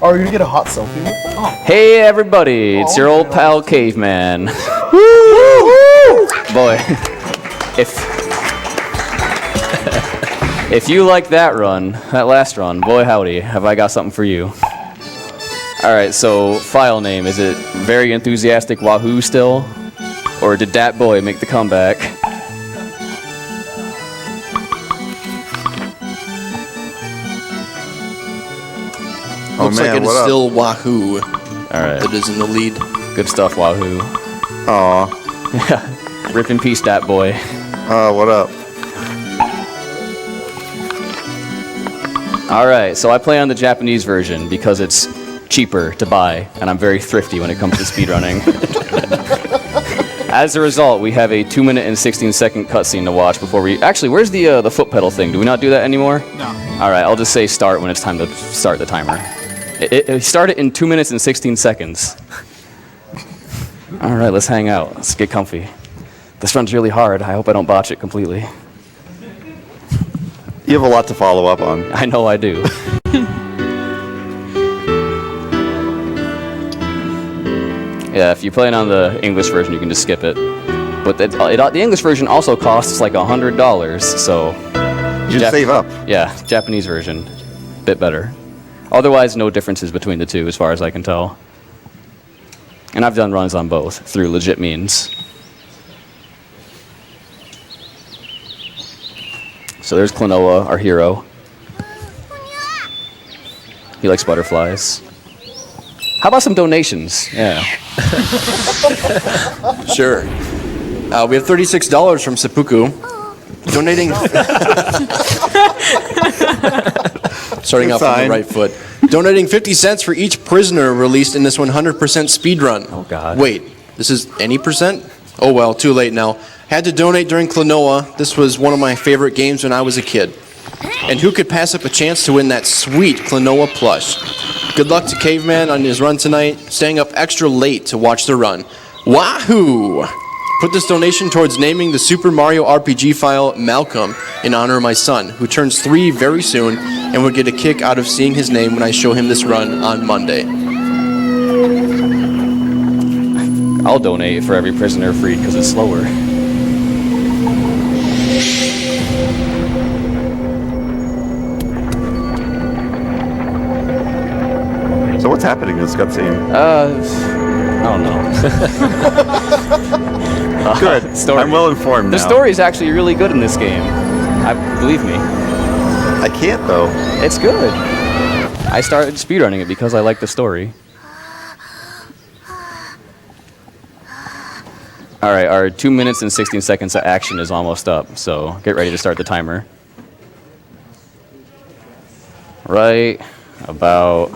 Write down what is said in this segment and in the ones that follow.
Oh, are you gonna get a hot selfie with them? Oh. Hey everybody, it's your old pal Caveman. Boy, if you like that last run, boy howdy, have I got something for you. Alright, so file name, is it Very Enthusiastic Wahoo still? Or did Dat Boy make the comeback? Looks like it is still Wahoo. Alright. That is in the lead. Good stuff, Wahoo. Aw. Rip in peace, Dat Boy. What up? Alright, so I play on the Japanese version because it's cheaper to buy, and I'm very thrifty when it comes to speedrunning. As a result, we have a 2-minute and 16-second cutscene to watch before we... Actually, where's the foot pedal thing? Do we not do that anymore? No. Alright, I'll just say start when it's time to start the timer. It started in 2 minutes and 16 seconds. Alright, let's hang out. Let's get comfy. This run's really hard. I hope I don't botch it completely. You have a lot to follow up on. I know I do. Yeah, if you're playing on the English version, you can just skip it. But the English version also costs like $100, so... You should save up. Yeah, Japanese version. Bit better. Otherwise, no differences between the two, as far as I can tell. And I've done runs on both, through legit means. So there's Klonoa, our hero. He likes butterflies. How about some donations? Yeah. Sure. We have $36 from Seppuku. Donating... Starting off on the right foot. Donating 50 cents for each prisoner released in this 100% speedrun. Oh, God. Wait, this is any percent? Oh, well, too late now. Had to donate during Klonoa. This was one of my favorite games when I was a kid. And who could pass up a chance to win that sweet Klonoa plush? Good luck to Caveman on his run tonight, staying up extra late to watch the run. Wahoo! Put this donation towards naming the Super Mario RPG file Malcolm in honor of my son, who turns 3 very soon and would get a kick out of seeing his name when I show him this run on Monday. I'll donate for every prisoner freed because it's slower. So what's happening in this cutscene? I don't know. Good. Story. I'm well informed now. The story is actually really good in this game. Believe me. I can't, though. It's good. I started speedrunning it because I like the story. Alright, our 2 minutes and 16 seconds of action is almost up, so get ready to start the timer. Right about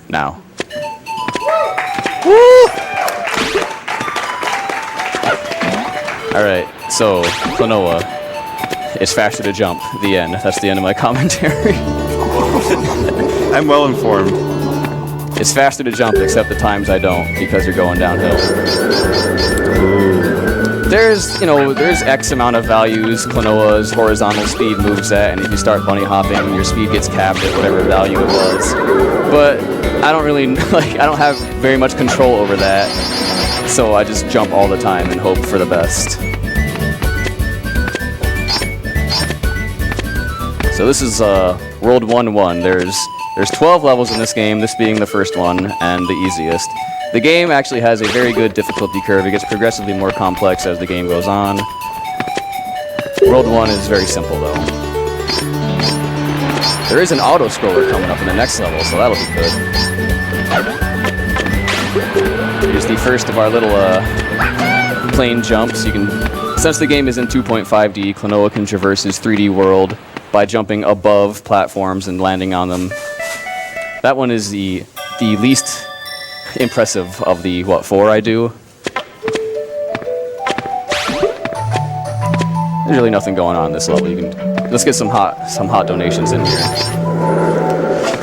now. Woo! Alright, so Klonoa is faster to jump. The end. That's the end of my commentary. I'm well informed. It's faster to jump, except the times I don't, because you're going downhill. There's X amount of values Klonoa's horizontal speed moves at, and if you start bunny hopping, your speed gets capped at whatever value it was. But I don't really, I don't have very much control over that, so I just jump all the time and hope for the best. So this is World 1-1. There's 12 levels in this game, this being the first one and the easiest. The game actually has a very good difficulty curve. It gets progressively more complex as the game goes on. World 1 is very simple though. There is an auto-scroller coming up in the next level, so that'll be good. Here's the first of our little plane jumps. Since the game is in 2.5D, Klonoa can traverse his 3D world by jumping above platforms and landing on them. That one is the least impressive of the, 4 I do? There's really nothing going on this level. Let's get some hot donations in here.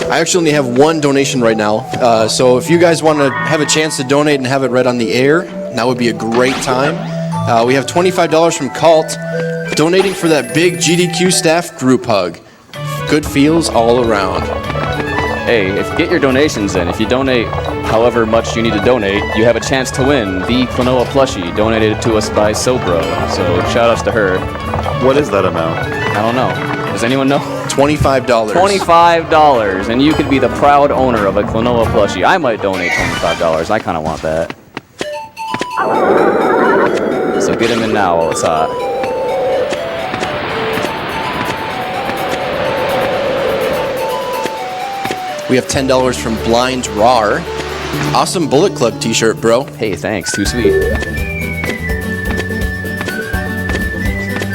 I actually only have one donation right now, so if you guys want to have a chance to donate and have it read on the air, that would be a great time. We have $25 from Cult, donating for that big GDQ staff group hug. Good feels all around. Hey, get your donations in. If you donate however much you need to donate, you have a chance to win the Klonoa plushie donated to us by Sobro. So shout outs to her. What is that amount? I don't know. Does anyone know? $25. $25, and you could be the proud owner of a Klonoa plushie. I might donate $25. I kind of want that. So get him in now while it's hot. We have $10 from Blind Rar. Awesome Bullet Club t-shirt, bro. Hey, thanks. Too sweet.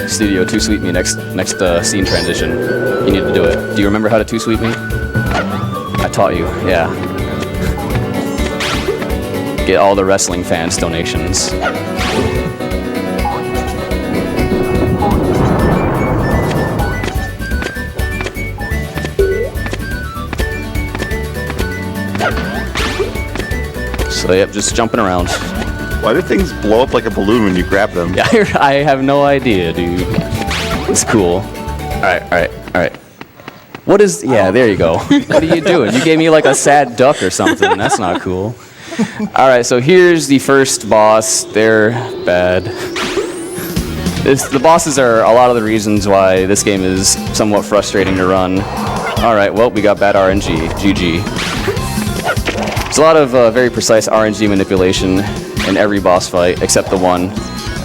Studio, too sweet me next scene transition. You need to do it. Do you remember how to too sweet me? I taught you, yeah. Get all the wrestling fans donations. So yep, just jumping around. Why do things blow up like a balloon when you grab them? Yeah, I have no idea, dude. It's cool. Alright. What is... Yeah, there you go. What are you doing? You gave me like a sad duck or something. That's not cool. Alright, so here's the first boss. They're bad. The bosses are a lot of the reasons why this game is somewhat frustrating to run. Alright, well, we got bad RNG. GG. There's a lot of very precise RNG manipulation in every boss fight, except the one.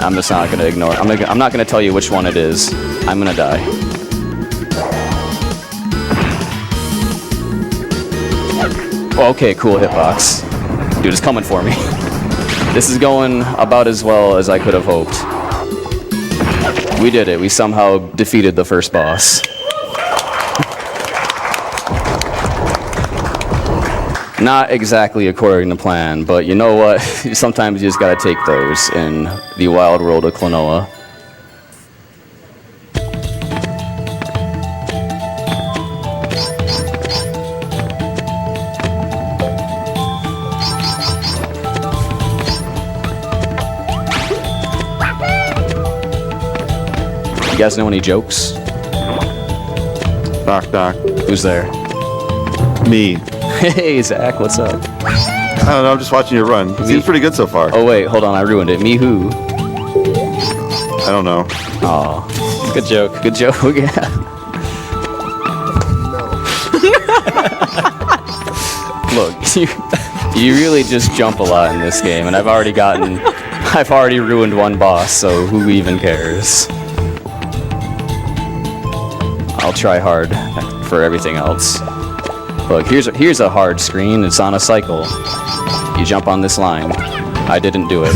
I'm just not going to ignore it. I'm not going to tell you which one it is. I'm going to die. Oh, okay, cool hitbox. Dude, it's coming for me. This is going about as well as I could have hoped. We did it. We somehow defeated the first boss. Not exactly according to plan, but you know what? Sometimes you just gotta take those in the wild world of Klonoa. You guys know any jokes? Knock, knock. Who's there? Me. Hey, Zach, what's up? I don't know, I'm just watching you run. It seems pretty good so far. Oh, wait, hold on, I ruined it. Me who? I don't know. Aw, good joke, good joke, yeah. Look, you really just jump a lot in this game, and I've already ruined one boss, so who even cares? I'll try hard for everything else. Look, here's a hard screen. It's on a cycle. You jump on this line. I didn't do it.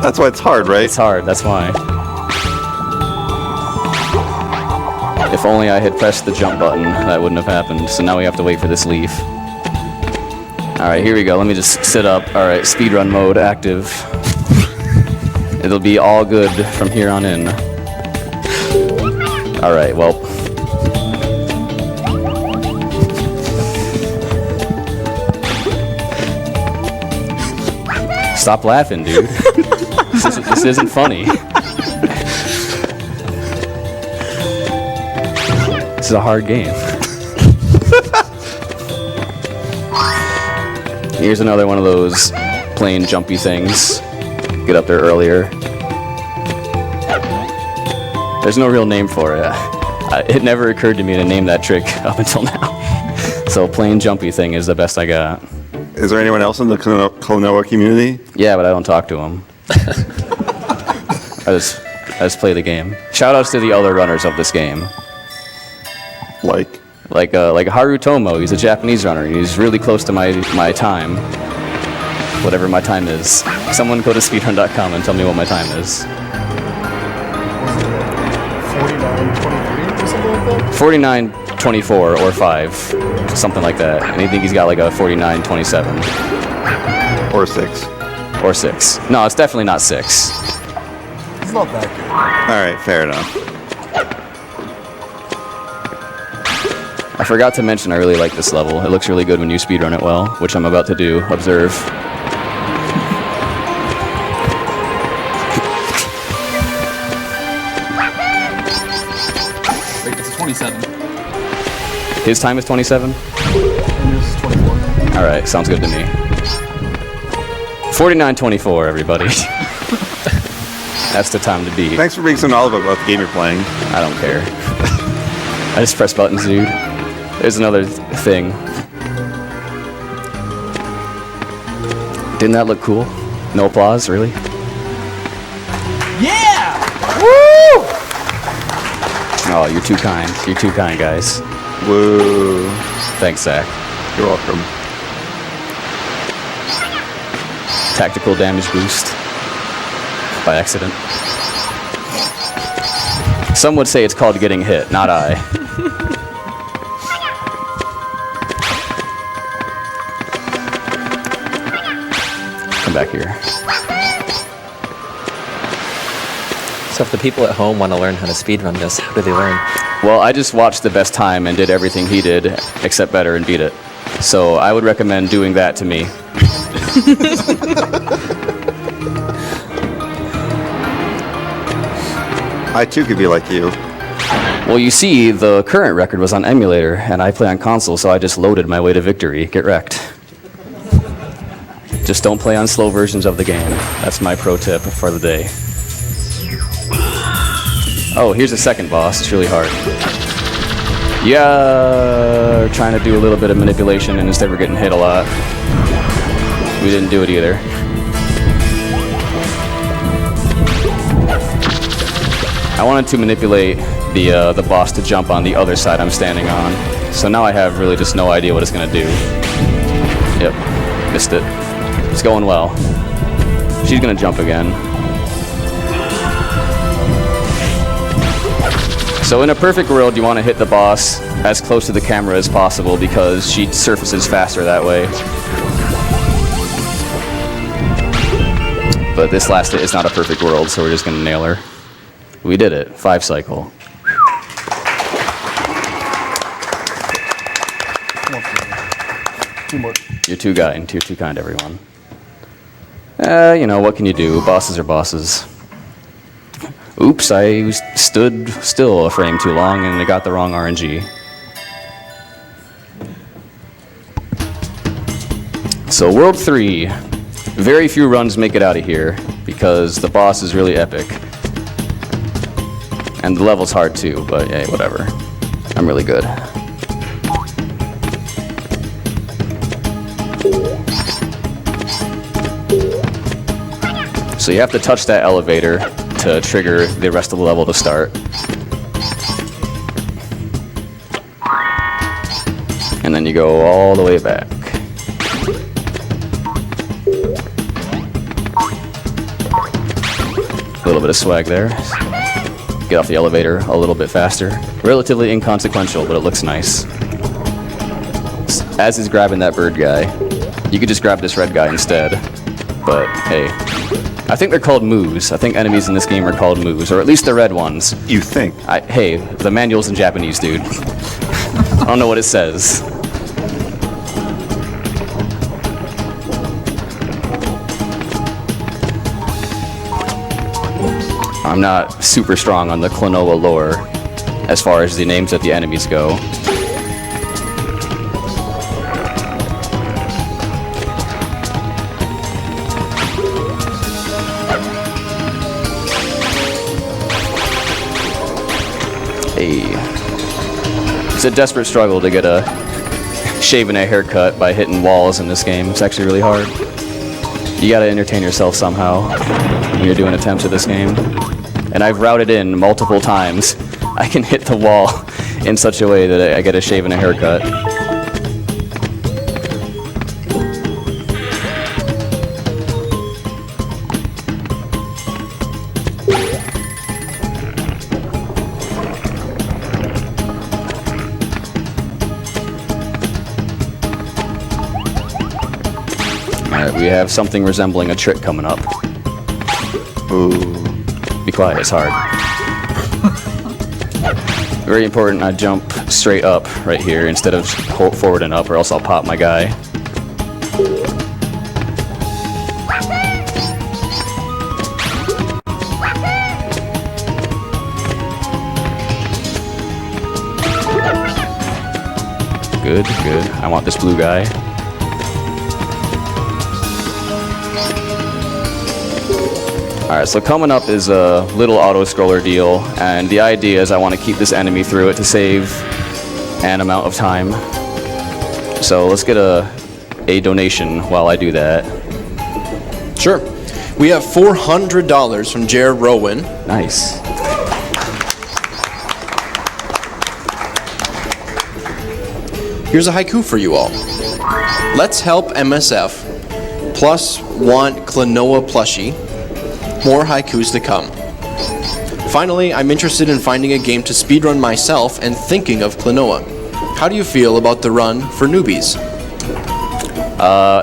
That's why it's hard, right? It's hard, that's why. If only I had pressed the jump button, that wouldn't have happened. So now we have to wait for this leaf. Alright, here we go. Let me just sit up. Alright, speedrun mode active. It'll be all good from here on in. Alright, well. Stop laughing, dude. This isn't funny. This is a hard game. Here's another one of those plane jumpy things. Get up there earlier. There's no real name for it. It never occurred to me to name that trick up until now. So plane jumpy thing is the best I got. Is there anyone else in the Klonoa community? Yeah, but I don't talk to him. I just play the game. Shoutouts to the other runners of this game. Like Haru Tomo. He's a Japanese runner. He's really close to my time. Whatever my time is. Someone go to speedrun.com and tell me what my time is. 49:23 or something like that? 49:24 or 5, something like that. And I think he's got like a 49:27 or 6. or 6. No, it's definitely not 6. It's not that good. All right, fair enough. I forgot to mention I really like this level. It looks really good when you speedrun it well, which I'm about to do. Observe. Wait, it's a 27. His time is 27? And yours is 24. All right, sounds good to me. 49-24, everybody. That's the time to beat. Thanks for being so knowledgeable about the game you're playing. I don't care. I just press buttons, dude. There's another thing. Didn't that look cool? No applause, really? Yeah! Woo! Oh, you're too kind. You're too kind, guys. Woo. Thanks, Zach. You're welcome. Tactical damage boost. By accident. Some would say it's called getting hit, not I. Come back here. So if the people at home want to learn how to speedrun this, how do they learn? Well, I just watched the best time and did everything he did, except better, and beat it. So I would recommend doing that to me. I too could be like you. Well, you see, the current record was on emulator, and I play on console, so I just loaded my way to victory. Get wrecked. Just don't play on slow versions of the game. That's my pro tip for the day. Oh, here's the second boss. It's really hard. Yeah, trying to do a little bit of manipulation, and instead we're getting hit a lot. We didn't do it either. I wanted to manipulate the boss to jump on the other side I'm standing on. So now I have really just no idea what it's gonna do. Yep, missed it. It's going well. She's gonna jump again. So in a perfect world, you want to hit the boss as close to the camera as possible because she surfaces faster that way. But this last hit is not a perfect world, so we're just gonna nail her. We did it. 5 cycle. Come on, two more. You're too kind. You're too kind, everyone. You know, what can you do? Bosses are bosses. Oops, I stood still a frame too long and I got the wrong RNG. So World 3. Very few runs make it out of here because the boss is really epic. And the level's hard too, but hey, whatever. I'm really good. So you have to touch that elevator to trigger the rest of the level to start. And then you go all the way back. A little bit of swag there. Get off the elevator a little bit faster. Relatively inconsequential, but it looks nice. As is grabbing that bird guy. You could just grab this red guy instead. But hey. I think they're called moos. I think enemies in this game are called moos, or at least the red ones. You think? Hey, the manual's in Japanese, dude. I don't know what it says. I'm not super strong on the Klonoa lore as far as the names of the enemies go. Hey. It's a desperate struggle to get a shave and a haircut by hitting walls in this game. It's actually really hard. You gotta entertain yourself somehow when you're doing attempts at this game. And I've routed in multiple times. I can hit the wall in such a way that I get a shave and a haircut. Alright, we have something resembling a trick coming up. Ooh. Be quiet, it's hard. Very important, I jump straight up right here instead of forward and up, or else I'll pop my guy. Good, good. I want this blue guy. Alright, so coming up is a little auto-scroller deal, and the idea is I want to keep this enemy through it to save an amount of time. So let's get a donation while I do that. Sure. We have $400 from Jared Rowan. Nice. Here's a haiku for you all. Let's help MSF. Plus want Klonoa plushie. More haikus to come. Finally, I'm interested in finding a game to speedrun myself and thinking of Klonoa. How do you feel about the run for newbies?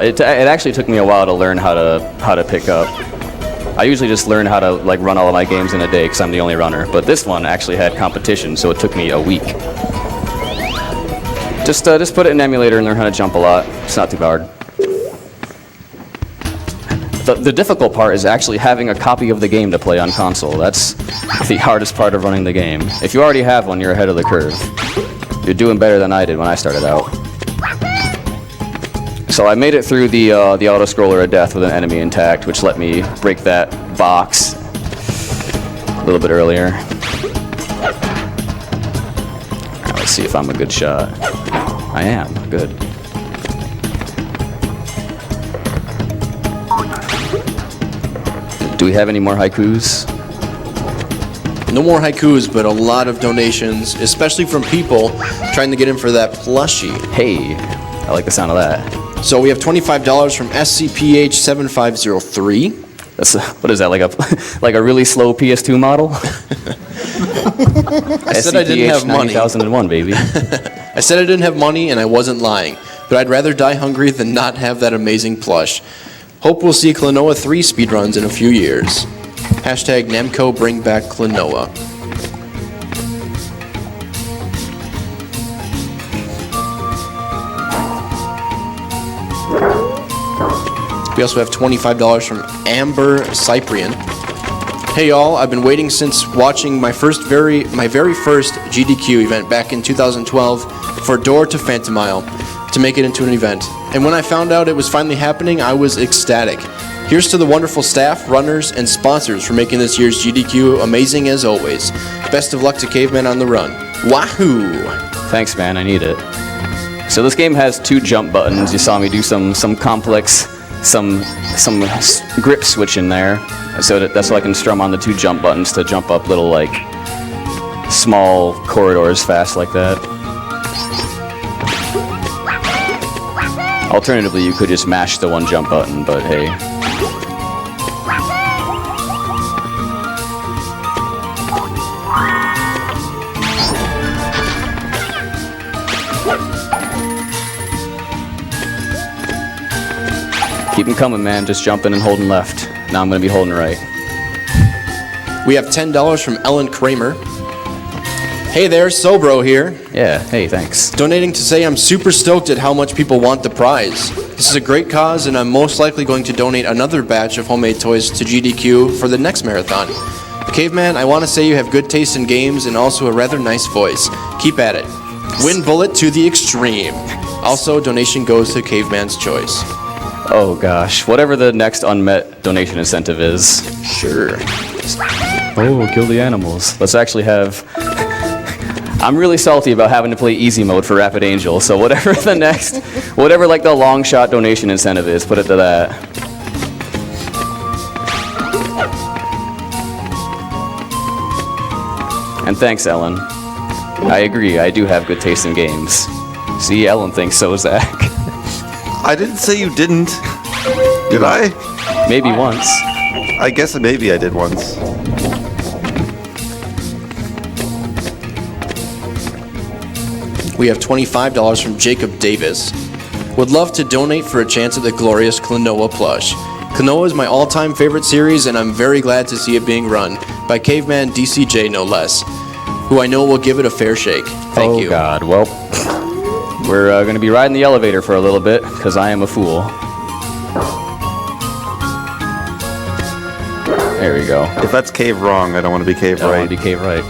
It actually took me a while to learn how to pick up. I usually just learn how to like run all of my games in a day because I'm the only runner. But this one actually had competition, so it took me a week. Just put it in an emulator and learn how to jump a lot. It's not too hard. The difficult part is actually having a copy of the game to play on console. That's the hardest part of running the game. If you already have one, you're ahead of the curve. You're doing better than I did when I started out. So I made it through the auto-scroller of death with an enemy intact, which let me break that box a little bit earlier. Now let's see if I'm a good shot. I am. Good. Do we have any more haikus? No more haikus, but a lot of donations, especially from people trying to get in for that plushie. Hey, I like the sound of that. So we have $25 from SCPH7503. What is that, like a really slow PS2 model? I said I didn't have money. 9001, baby. I said I didn't have money, and I wasn't lying. But I'd rather die hungry than not have that amazing plush. Hope we'll see Klonoa 3 speedruns in a few years. Hashtag Namco bring back Klonoa. We also have $25 from Amber Cyprian. Hey y'all, I've been waiting since watching my very first GDQ event back in 2012 for Door to Phantomile to make it into an event. And when I found out it was finally happening, I was ecstatic. Here's to the wonderful staff, runners, and sponsors for making this year's GDQ amazing as always. Best of luck to Caveman on the run. Wahoo! Thanks, man. I need it. So this game has 2 jump buttons. You saw me do some complex, some grip switch in there. So that's so I can strum on the 2 jump buttons to jump up little like small corridors fast like that. Alternatively, you could just mash the 1 jump button, but hey. Keep them coming, man. Just jumping and holding left. Now I'm going to be holding right. We have $10 from Ellen Kramer. Hey there, Sobro here. Yeah, hey, thanks. Donating to say I'm super stoked at how much people want the prize. This is a great cause, and I'm most likely going to donate another batch of homemade toys to GDQ for the next marathon. Caveman, I want to say you have good taste in games and also a rather nice voice. Keep at it. Win bullet to the extreme. Also, donation goes to Caveman's choice. Oh gosh, whatever the next unmet donation incentive is. Sure. Oh, kill the animals. Let's actually have... I'm really salty about having to play easy mode for Rapid Angel, so whatever like the long shot donation incentive is, put it to that. And thanks, Ellen. I agree, I do have good taste in games. See, Ellen thinks so, Zach. I didn't say you didn't. Did I? Maybe once. I guess maybe I did once. We have $25 from Jacob Davis. Would love to donate for a chance at the glorious Klonoa plush. Klonoa is my all-time favorite series, and I'm very glad to see it being run by Caveman DCJ, no less, who I know will give it a fair shake. Thank you. Oh God, well, we're going to be riding the elevator for a little bit, because I am a fool. There we go. If that's cave wrong, I don't want to be cave I right. want to be cave right.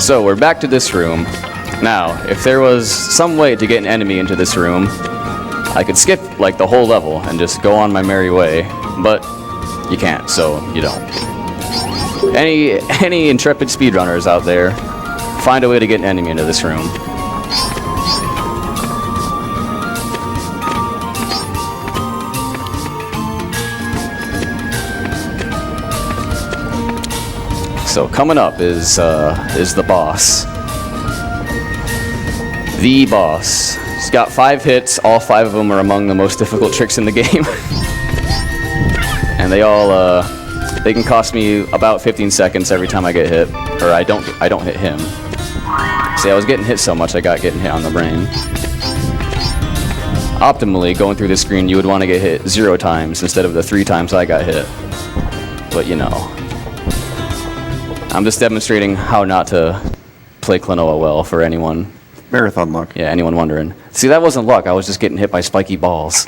So we're back to this room. Now, if there was some way to get an enemy into this room, I could skip like the whole level and just go on my merry way, but you can't, so you don't. Any intrepid speedrunners out there, find a way to get an enemy into this room. So coming up is the boss. The boss. He's got 5 hits. All 5 of them are among the most difficult tricks in the game. And they all they can cost me about 15 seconds every time I get hit, or I don't hit him. See, I was getting hit so much I got getting hit on the brain. Optimally, going through this screen, you would want to get hit 0 times instead of the 3 times I got hit. But you know. I'm just demonstrating how not to play Klonoa well for anyone. Marathon luck. Yeah, anyone wondering. See, that wasn't luck. I was just getting hit by spiky balls.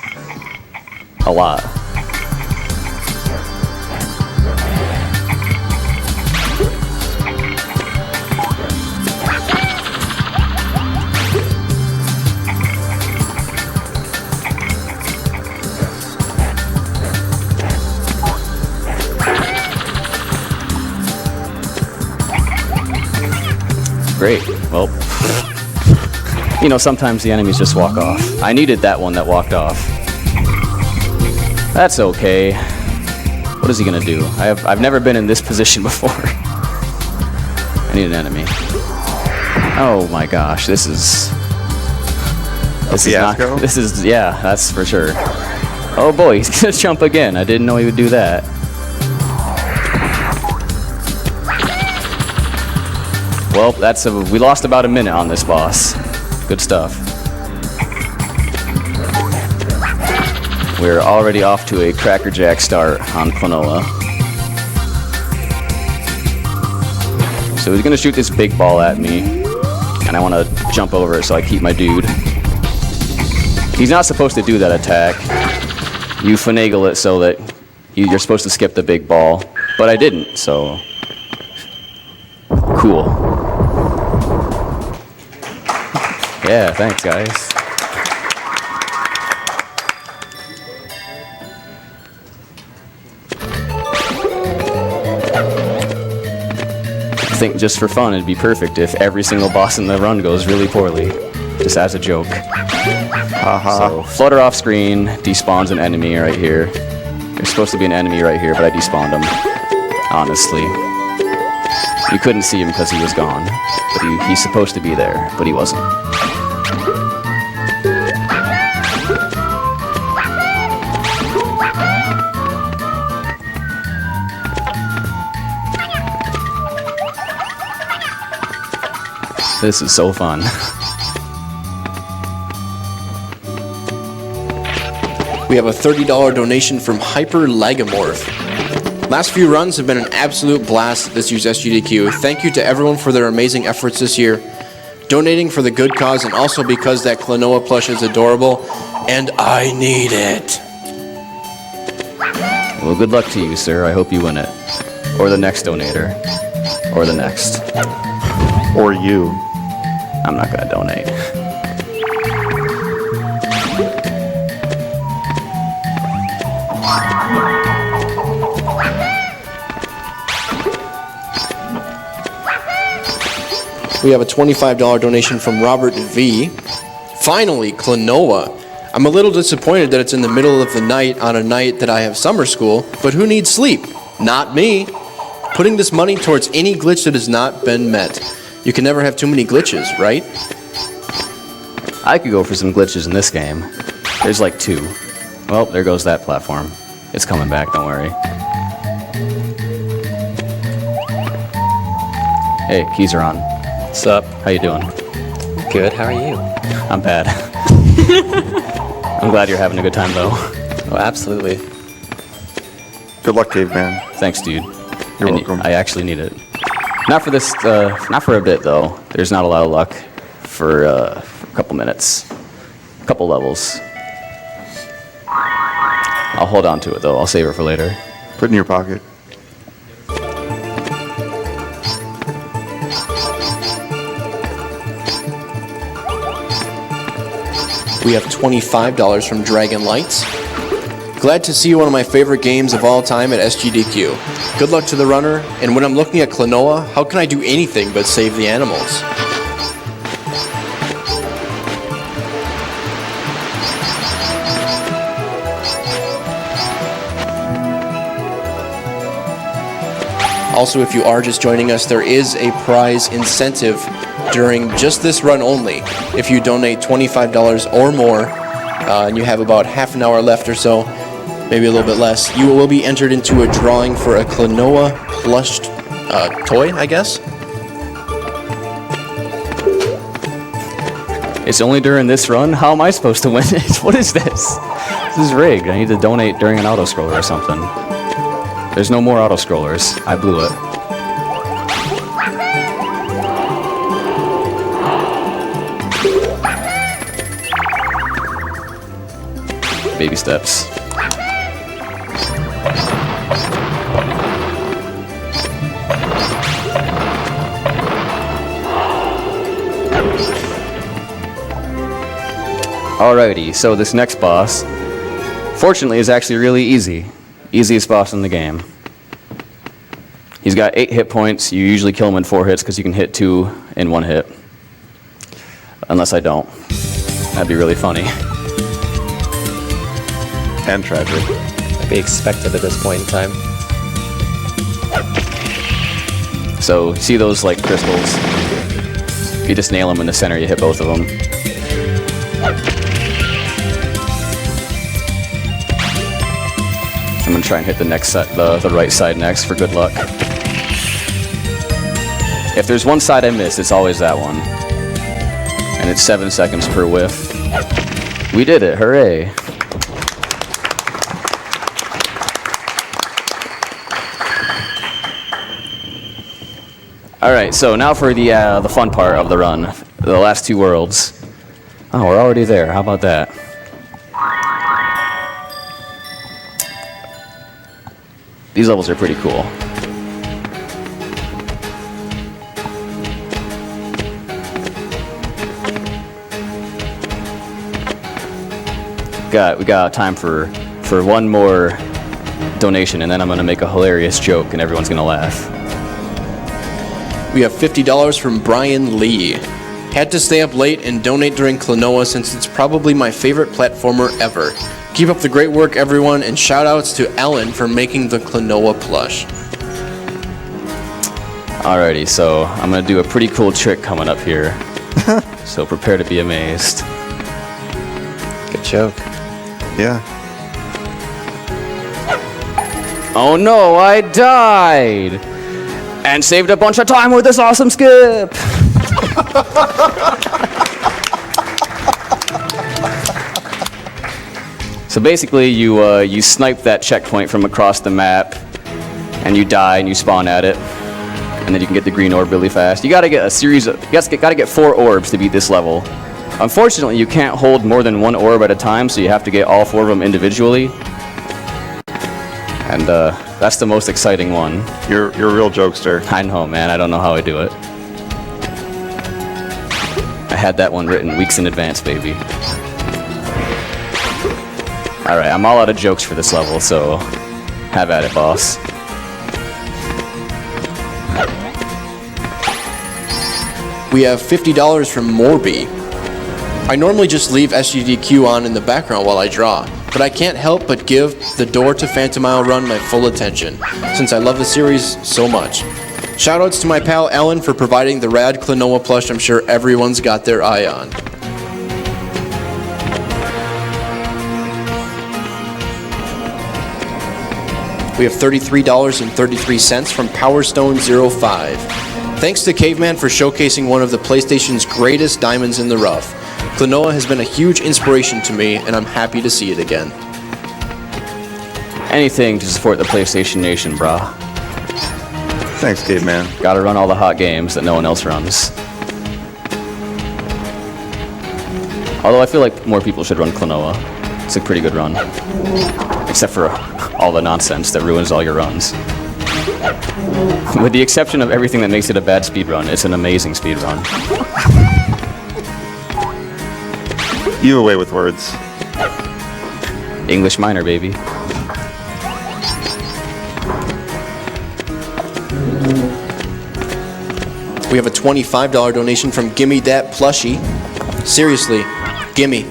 A lot. Great. Well, you know, sometimes the enemies just walk off. I needed that one that walked off. That's okay. What is he gonna do? I've never been in this position before. I need an enemy. Oh my gosh, this is not. This is, yeah, that's for sure. Oh boy, he's gonna jump again. I didn't know he would do that. Well, we lost about a minute on this boss. Good stuff. We're already off to a crackerjack start on Klonoa. So he's gonna shoot this big ball at me, and I want to jump over it so I keep my dude. He's not supposed to do that attack. You finagle it so that you're supposed to skip the big ball, but I didn't, so cool. Yeah, thanks, guys. I think just for fun, it'd be perfect if every single boss in the run goes really poorly, just as a joke. So, flutter off screen, despawns an enemy right here. There's supposed to be an enemy right here, but I despawned him. Honestly. You couldn't see him because he was gone. But he's supposed to be there, but he wasn't. This is so fun. We have a $30 donation from Hyper Lagomorph. Last few runs have been an absolute blast this year's SGDQ. Thank you to everyone for their amazing efforts this year, donating for the good cause, and also because that Klonoa plush is adorable, and I need it. Well, good luck to you, sir. I hope you win it. Or the next donator. Or the next. Or you. I'm not gonna donate. We have a $25 donation from Robert V. Finally, Klonoa. I'm a little disappointed that it's in the middle of the night on a night that I have summer school, but who needs sleep? Not me. Putting this money towards any glitch that has not been met. You can never have too many glitches, right? I could go for some glitches in this game. There's like 2. Well, there goes that platform. It's coming back, don't worry. Hey, keys are on. What's up? How you doing? Good, how are you? I'm bad. I'm glad you're having a good time, though. Oh, absolutely. Good luck, caveman. Thanks, dude. You're welcome. I actually need it. Not for this, not for a bit, though. There's not a lot of luck for a couple minutes. A couple levels. I'll hold on to it, though. I'll save it for later. Put it in your pocket. We have $25 from Dragon Lights. Glad to see one of my favorite games of all time at SGDQ. Good luck to the runner, and when I'm looking at Klonoa, how can I do anything but save the animals? Also, if you are just joining us, there is a prize incentive during just this run only. If you donate $25 or more, and you have about half an hour left or so, maybe a little bit less, you will be entered into a drawing for a Klonoa plushed toy, I guess? It's only during this run? How am I supposed to win it? What is this? This is rigged. I need to donate during an auto-scroller or something. There's no more auto-scrollers. I blew it. Baby steps. Alrighty, so this next boss, fortunately, is actually really easy. Easiest boss in the game. He's got 8 hit points. You usually kill him in 4 hits because you can hit 2 in 1 hit. Unless I don't. That'd be really funny. And tragic. I'd be expected at this point in time. So, see those like crystals? If you just nail them in the center, you hit both of them. I'm gonna try and hit the next the right side next for good luck. If there's one side I miss, it's always that one. And it's 7 seconds per whiff. We did it, hooray! Alright, so now for the fun part of the run. The last 2 worlds. Oh, we're already there, how about that? These levels are pretty cool. We got time for one more donation, and then I'm gonna make a hilarious joke, and everyone's gonna laugh. We have $50 from Brian Lee. Had to stay up late and donate during Klonoa since it's probably my favorite platformer ever. Keep up the great work, everyone, and shout-outs to Ellen for making the Klonoa plush. Alrighty, so I'm gonna do a pretty cool trick coming up here. So prepare to be amazed. Good joke. Yeah. Oh no, I died! And saved a bunch of time with this awesome skip! So basically, you snipe that checkpoint from across the map, and you die, and you spawn at it, and then you can get the green orb really fast. You gotta get gotta get 4 orbs to beat this level. Unfortunately, you can't hold more than 1 orb at a time, so you have to get all 4 of them individually. And that's the most exciting one. You're a real jokester. I know, man. I don't know how I do it. I had that one written weeks in advance, baby. Alright, I'm all out of jokes for this level, so have at it, boss. We have $50 from Morby. I normally just leave SGDQ on in the background while I draw, but I can't help but give the Door to Phantomile run my full attention, since I love the series so much. Shoutouts to my pal Ellen for providing the rad Klonoa plush I'm sure everyone's got their eye on. We have $33.33 from PowerStone05. Thanks to Caveman for showcasing one of the PlayStation's greatest diamonds in the rough. Klonoa has been a huge inspiration to me, and I'm happy to see it again. Anything to support the PlayStation Nation, brah. Thanks, Caveman. Gotta run all the hot games that no one else runs. Although I feel like more people should run Klonoa. It's a pretty good run. Except for all the nonsense that ruins all your runs. With the exception of everything that makes it a bad speedrun, it's an amazing speedrun. You away with words. English minor, baby. We have a $25 donation from Gimme That Plushie. Seriously, gimme.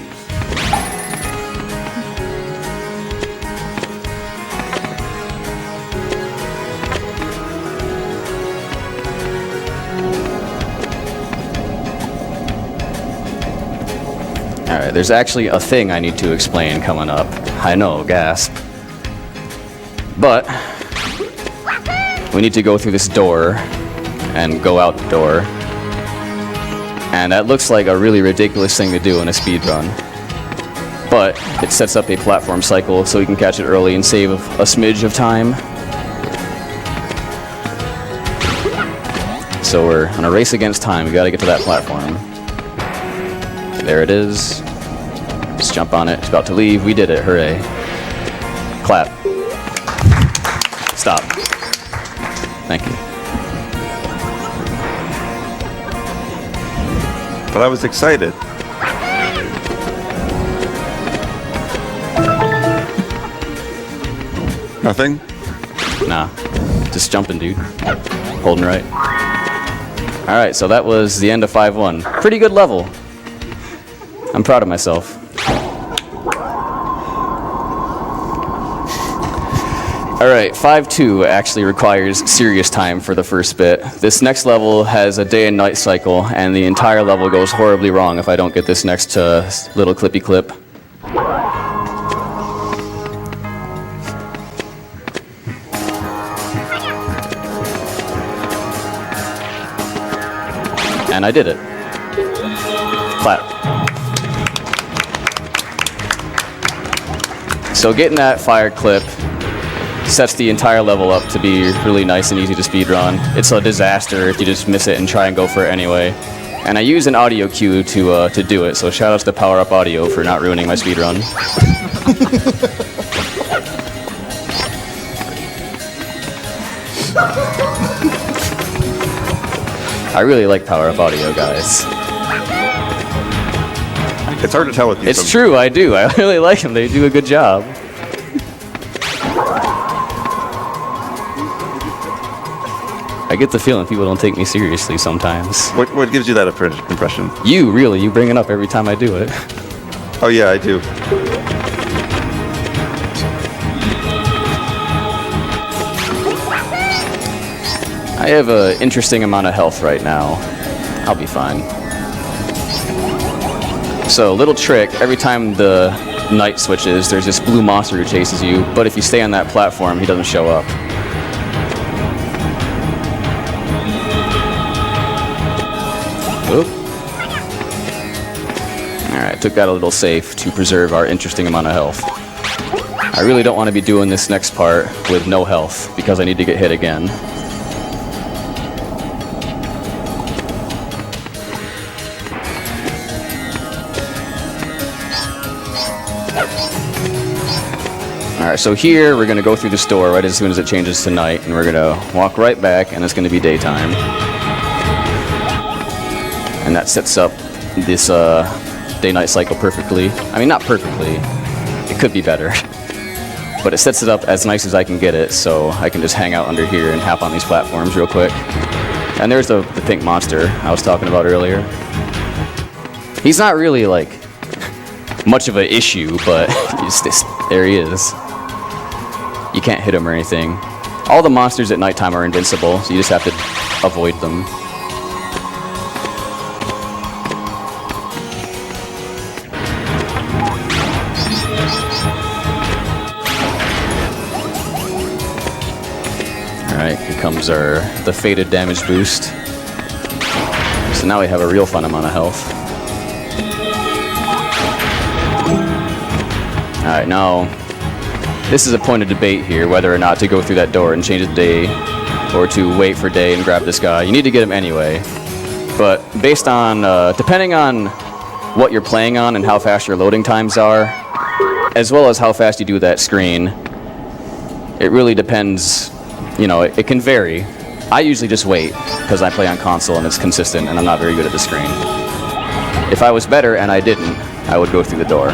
Alright, there's actually a thing I need to explain coming up. I know, gasp. But we need to go through this door and go out the door. And that looks like a really ridiculous thing to do in a speedrun. But it sets up a platform cycle so we can catch it early and save a smidge of time. So we're on a race against time. We gotta get to that platform. There it is. Just jump on it. It's about to leave. We did it. Hooray. Clap. Stop. Thank you. But I was excited. Nothing? Nah. Just jumping, dude. Holding right. Alright, so that was the end of 5-1. Pretty good level. I'm proud of myself. Alright, 5-2 actually requires serious time for the first bit. This next level has a day and night cycle, and the entire level goes horribly wrong if I don't get this next little clippy clip. And I did it. Clap. So getting that fire clip sets the entire level up to be really nice and easy to speedrun. It's a disaster if you just miss it and try and go for it anyway. And I use an audio cue to do it, so shout outs to Power Up Audio for not ruining my speedrun. I really like Power Up Audio, guys. It's hard to tell with you. It's true, I do. I really like them. They do a good job. I get the feeling people don't take me seriously sometimes. What gives you that impression? You bring it up every time I do it. Oh yeah, I do. I have an interesting amount of health right now. I'll be fine. So, little trick, every time the night switches, there's this blue monster who chases you, but if you stay on that platform, he doesn't show up. Oop. Alright, took that a little safe to preserve our interesting amount of health. I really don't want to be doing this next part with no health, because I need to get hit again. Alright, so here we're going to go through this door right as soon as it changes to night, and we're going to walk right back, and it's going to be daytime. And that sets up this day-night cycle perfectly. I mean, not perfectly. It could be better. But it sets it up as nice as I can get it, so I can just hang out under here and hop on these platforms real quick. And there's the pink monster I was talking about earlier. He's not really, like, much of an issue, but there he is. You can't hit him or anything. All the monsters at nighttime are invincible, so you just have to avoid them. Alright, here comes the faded damage boost. So now we have a real fun amount of health. Alright, now, this is a point of debate here, whether or not to go through that door and change the day, or to wait for day and grab this guy. You need to get him anyway. But based on, depending on what you're playing on and how fast your loading times are, as well as how fast you do that screen, it really depends, you know, it can vary. I usually just wait, because I play on console and it's consistent and I'm not very good at the screen. If I was better and I didn't, I would go through the door.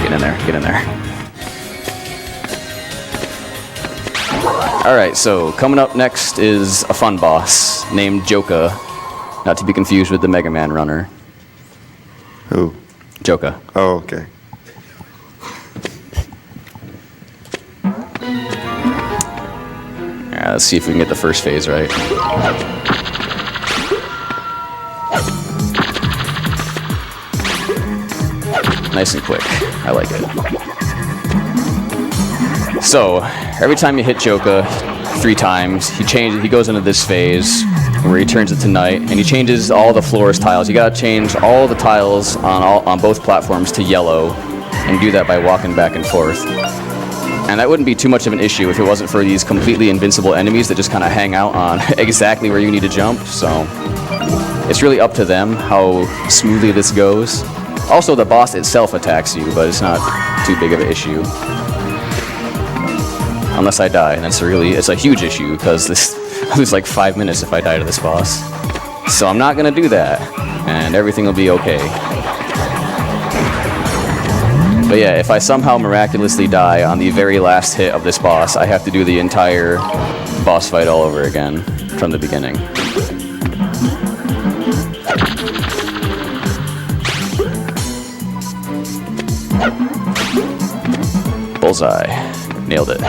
Get in there, get in there. Alright, so coming up next is a fun boss named Joka. Not to be confused with the Mega Man runner. Who? Joka. Oh, okay. Alright, let's see if we can get the first phase right. Nice and quick. I like it. So, every time you hit Joka 3 times, he goes into this phase where he turns it to night, and he changes all the floor's tiles. You gotta change all the tiles on both platforms to yellow, and do that by walking back and forth. And that wouldn't be too much of an issue if it wasn't for these completely invincible enemies that just kind of hang out on exactly where you need to jump. So, it's really up to them how smoothly this goes. Also, the boss itself attacks you, but it's not too big of an issue. Unless I die, and it's a huge issue, because I lose like 5 minutes if I die to this boss. So I'm not gonna do that, and everything will be okay. But yeah, if I somehow miraculously die on the very last hit of this boss, I have to do the entire boss fight all over again, from the beginning. Bullseye. Nailed it.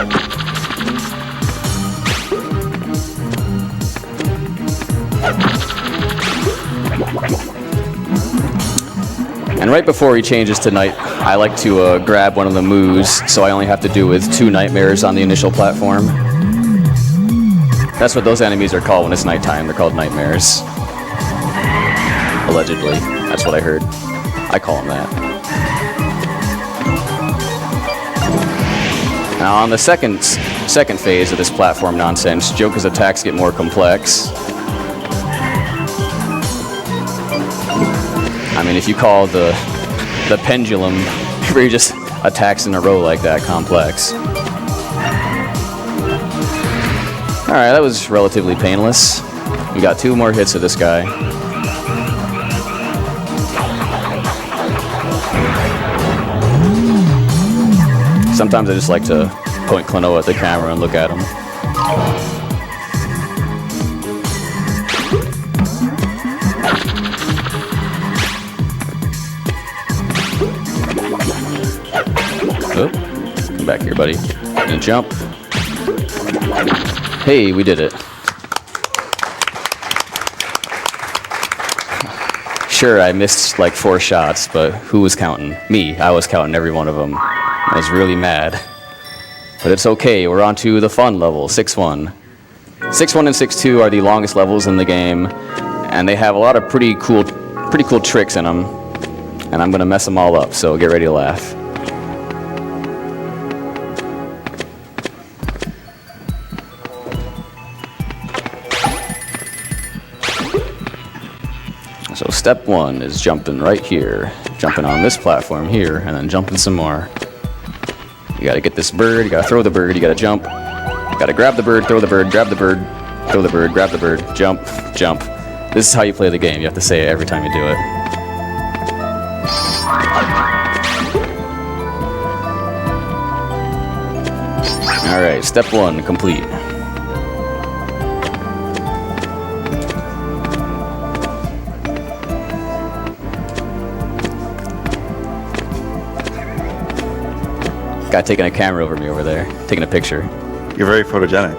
And right before he changes to night, I like to grab one of the moos, so I only have to do with 2 nightmares on the initial platform. That's what those enemies are called when it's nighttime. They're called nightmares. Allegedly. That's what I heard. I call them that. Now on the second phase of this platform nonsense, Joker's attacks get more complex. I mean, if you call the pendulum, where he just attacks in a row like that, complex. Alright, that was relatively painless. We got 2 more hits of this guy. Sometimes I just like to point Klonoa at the camera and look at him. Oh, come back here, buddy. And jump. Hey, we did it. Sure, I missed like 4 shots, but who was counting? Me. I was counting every one of them. I was really mad. But it's okay, we're on to the fun level, 6-1. 6-1 and 6-2 are the longest levels in the game, and they have a lot of pretty cool tricks in them, and I'm gonna mess them all up, so get ready to laugh. So step 1 is jumping right here, jumping on this platform here, and then jumping some more. You gotta get this bird, you gotta throw the bird, you gotta jump. You gotta grab the bird, throw the bird, grab the bird, throw the bird, grab the bird, jump, jump. This is how you play the game. You have to say it every time you do it. Alright, step 1 complete. Guy taking a camera over me over there, taking a picture. You're very photogenic.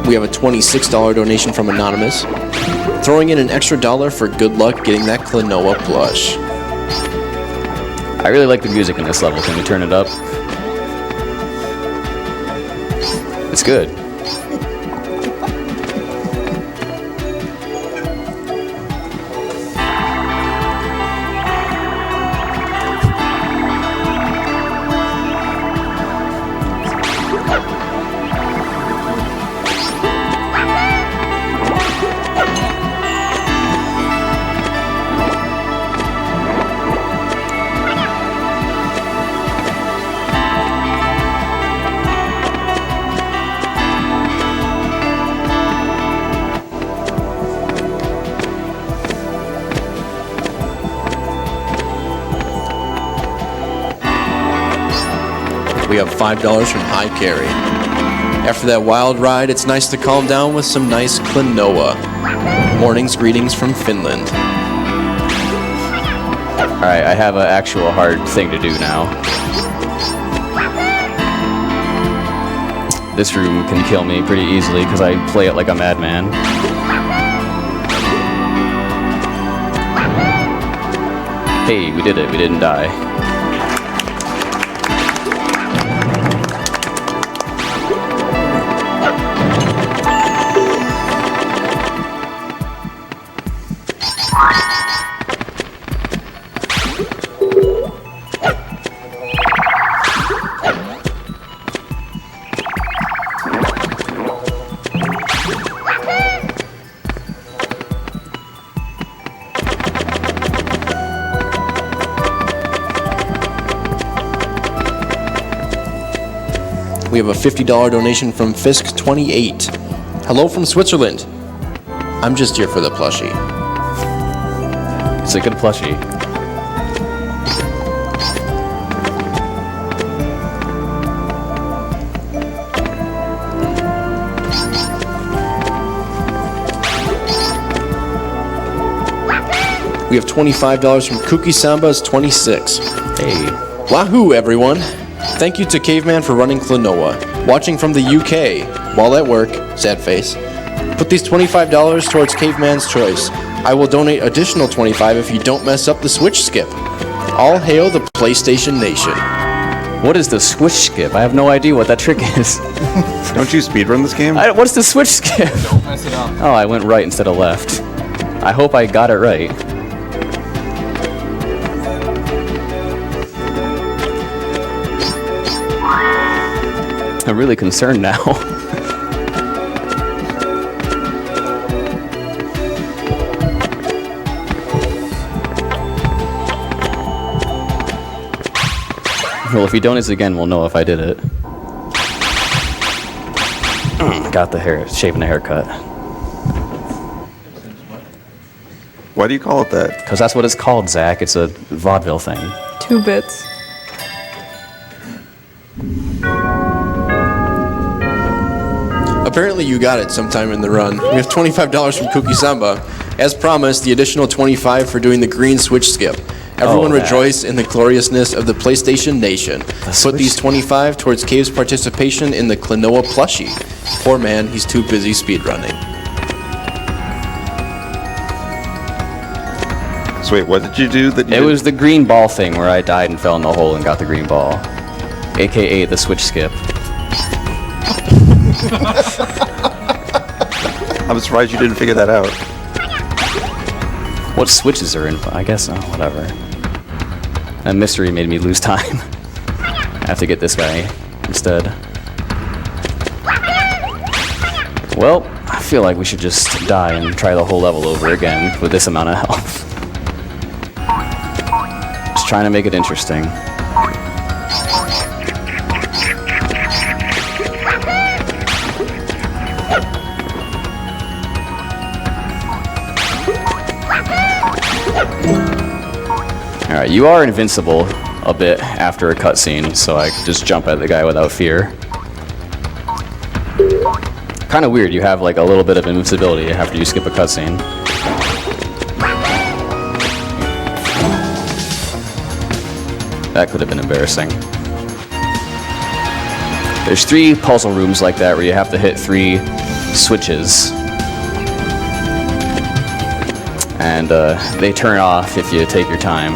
We have a $26 donation from Anonymous, throwing in an extra $1 for good luck getting that Klonoa plush. I really like the music in this level. Can we turn it up? It's good. We have $5 from High Carry. After that wild ride, it's nice to calm down with some nice Klonoa. Morning's greetings from Finland. Alright, I have an actual hard thing to do now. This room can kill me pretty easily because I play it like a madman. Hey, we did it. We didn't die. We have a $50 donation from Fisk28. Hello from Switzerland. I'm just here for the plushie. It's a good plushie. We have $25 from Cookie Samba's 26. Hey. Wahoo, everyone! Thank you to Caveman for running Klonoa. Watching from the UK. While at work, sad face. Put these $25 towards Caveman's choice. I will donate additional $25 if you don't mess up the switch skip. All hail the PlayStation Nation. What is the switch skip? I have no idea what that trick is. Don't you speedrun this game? What's the switch skip? Don't mess it up. Oh, I went right instead of left. I hope I got it right. I'm really concerned now. Well, if he donates again, we'll know if I did it. Got the hair, shaving the haircut. Why do you call it that? Because that's what it's called, Zach. It's a vaudeville thing. 2 bits. Apparently you got it sometime in the run. We have $25 from Cookie Samba. As promised, the additional $25 for doing the green switch skip. Everyone rejoice in the gloriousness of the PlayStation Nation. Put these $25 towards Cave's participation in the Klonoa plushie. Poor man, he's too busy speedrunning. So wait, what did you do that you It was the green ball thing where I died and fell in the hole and got the green ball. AKA the switch skip. I'm surprised you didn't figure that out. What switches are in? I guess, whatever. That mystery made me lose time. I have to get this guy instead. Well, I feel like we should just die and try the whole level over again with this amount of health. Just trying to make it interesting. Alright, you are invincible a bit after a cutscene, so I can just jump at the guy without fear. Kind of weird, you have like a little bit of invincibility after you skip a cutscene. That could have been embarrassing. There's 3 puzzle rooms like that where you have to hit 3 switches. And they turn off if you take your time.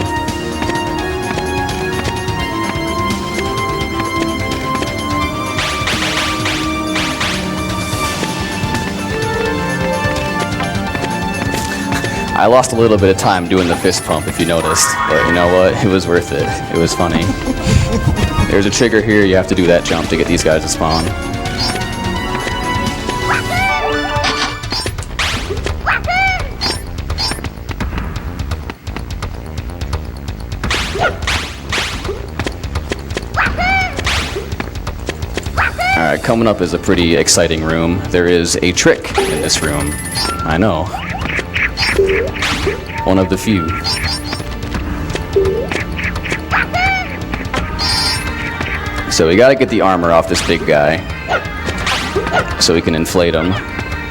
I lost a little bit of time doing the fist pump, if you noticed. But you know what? It was worth it. It was funny. There's a trigger here. You have to do that jump to get these guys to spawn. Alright, coming up is a pretty exciting room. There is a trick in this room. I know. One of the few. So we gotta get the armor off this big guy so we can inflate him.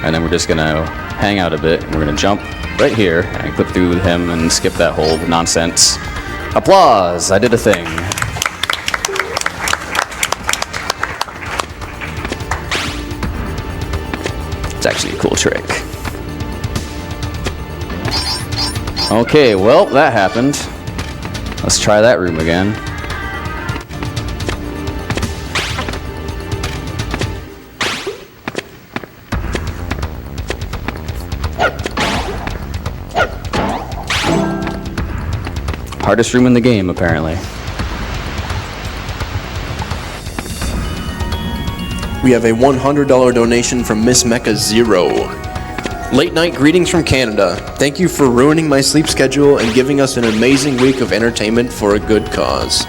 And then we're just gonna hang out a bit. We're gonna jump right here and clip through him and skip that whole nonsense. Applause! I did a thing. It's actually a cool trick. Okay, well, that happened. Let's try that room again. Hardest room in the game, apparently. We have a $100 donation from Miss Mecca Zero. Late night greetings from Canada. Thank you for ruining my sleep schedule and giving us an amazing week of entertainment for a good cause.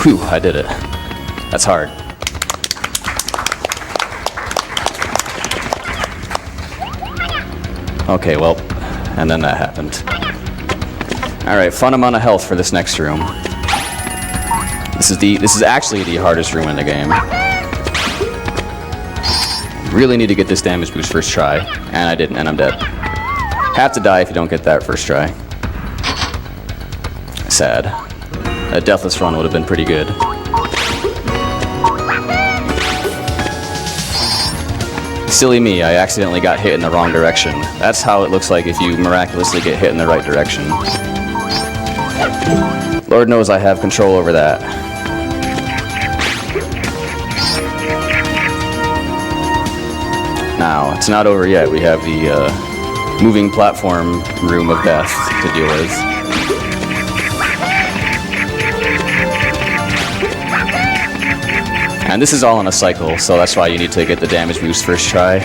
Whew, I did it. That's hard. Okay, well, and then that happened. Alright, fun amount of health for this next room. This is actually the hardest room in the game. Really need to get this damage boost first try, and I didn't, and I'm dead. Have to die if you don't get that first try. Sad. A deathless run would have been pretty good. Silly me, I accidentally got hit in the wrong direction. That's how it looks like if you miraculously get hit in the right direction. Lord knows I have control over that. Now, it's not over yet. We have the moving platform room of death to deal with. And this is all in a cycle, so that's why you need to get the damage boost first try.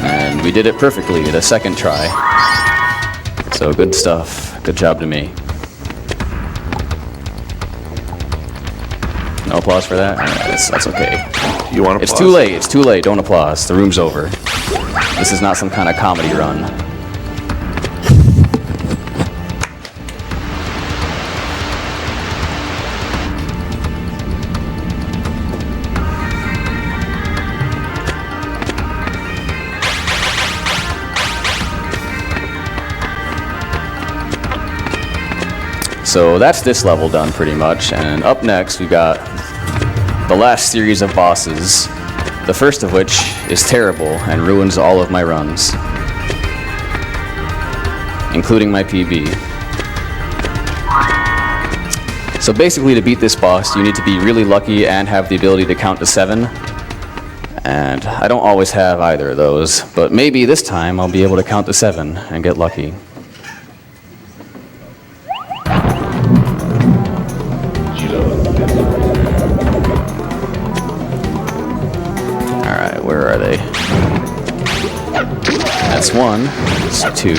And we did it perfectly the second try. So good stuff. Good job to me. No applause for that? Alright, that's okay. You want to? It's too late. It's too late. Don't applause. The room's over. This is not some kind of comedy run. So that's this level done pretty much, and up next we've got the last series of bosses, the first of which is terrible and ruins all of my runs, including my PB. So basically to beat this boss you need to be really lucky and have the ability to count to 7, and I don't always have either of those, but maybe this time I'll be able to count to 7 and get lucky. Where are they? That's 1. That's 2.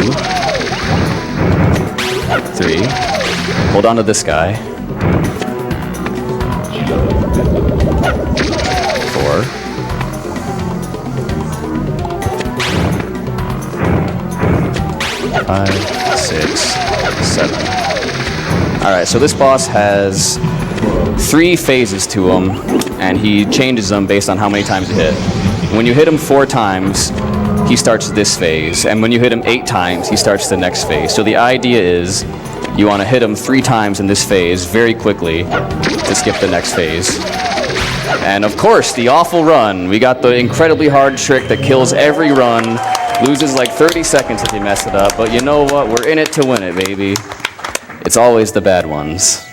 3. Hold on to this guy. 4. 5, 6, 7. Alright, so this boss has 3 phases to him, and he changes them based on how many times you hit. When you hit him 4 times, he starts this phase, and when you hit him 8 times, he starts the next phase. So the idea is, you want to hit him 3 times in this phase very quickly to skip the next phase. And of course, the awful run. We got the incredibly hard trick that kills every run, loses like 30 seconds if you mess it up, but you know what? We're in it to win it, baby. It's always the bad ones.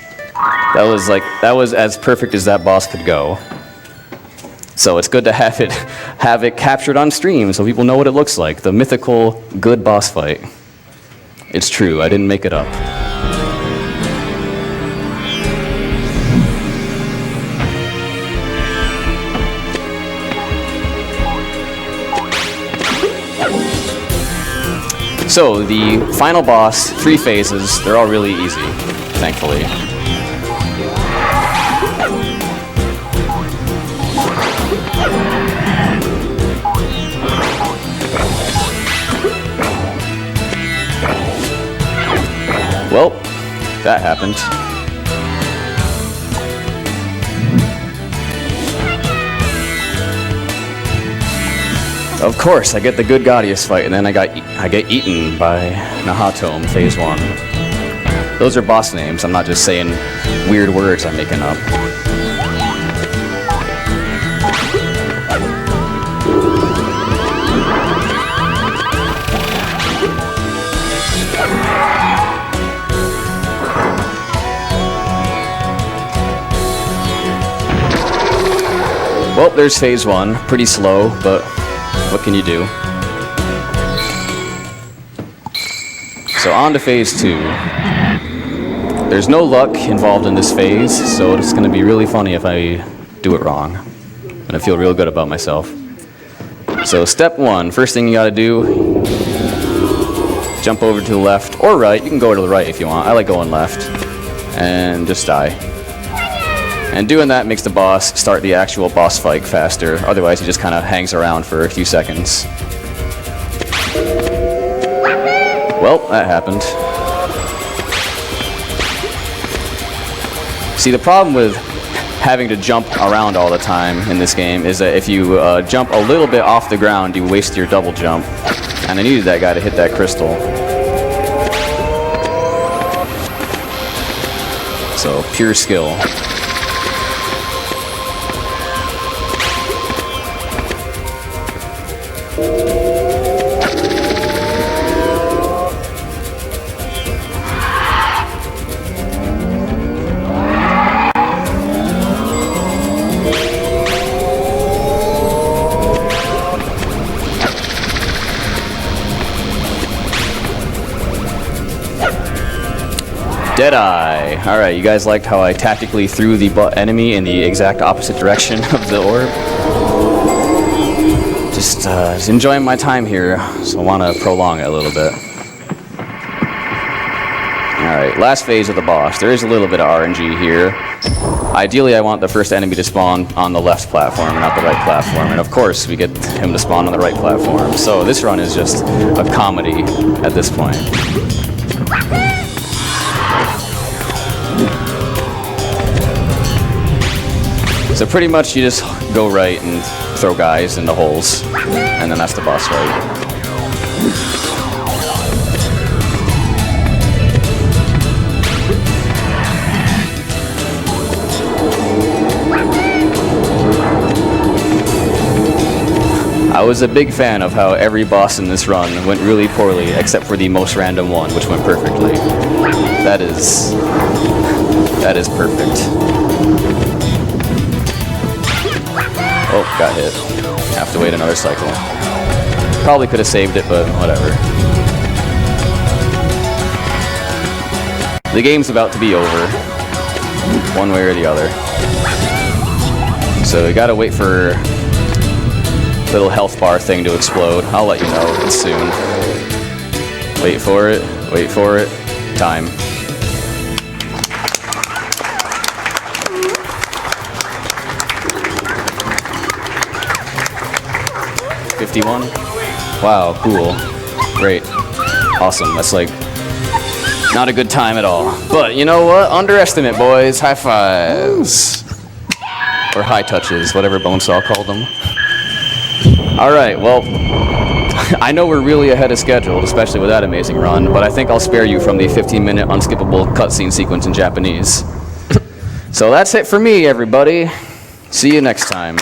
That was as perfect as that boss could go. So it's good to have it captured on stream so people know what it looks like. The mythical good boss fight. It's true, I didn't make it up. So the final boss, 3 phases, they're all really easy, thankfully. Well, that happened. Of course, I get the good Gaudius fight, and then I get eaten by Nahatom, phase 1. Those are boss names. I'm not just saying weird words I'm making up. Well, there's phase 1. Pretty slow, but what can you do? So on to phase 2. There's no luck involved in this phase, so it's going to be really funny if I do it wrong. And I feel real good about myself. So step 1, first thing you got to do, jump over to the left or right. You can go to the right if you want. I like going left. And just die. And doing that makes the boss start the actual boss fight faster. Otherwise, he just kind of hangs around for a few seconds. Well, that happened. See, the problem with having to jump around all the time in this game is that if you jump a little bit off the ground, you waste your double jump. And I needed that guy to hit that crystal. So, pure skill. Deadeye. Alright, you guys liked how I tactically threw the enemy in the exact opposite direction of the orb? Just enjoying my time here, so I want to prolong it a little bit. Alright, last phase of the boss. There is a little bit of RNG here. Ideally, I want the first enemy to spawn on the left platform and not the right platform. And of course, we get him to spawn on the right platform. So this run is just a comedy at this point. So pretty much you just go right and throw guys into holes, and then that's the boss fight. I was a big fan of how every boss in this run went really poorly, except for the most random one, which went perfectly. That is perfect. Oh, got hit. Have to wait another cycle. Probably could have saved it, but whatever. The game's about to be over, one way or the other. So we gotta wait for little health bar thing to explode. I'll let you know soon. Wait for it. Wait for it. Time. Wow, cool. Great. Awesome. That's like not a good time at all. But you know what? Underestimate, boys. High fives. Or high touches, whatever Bonesaw called them. Alright, well, I know we're really ahead of schedule, especially with that amazing run, but I think I'll spare you from the 15-minute unskippable cutscene sequence in Japanese. So that's it for me, everybody. See you next time.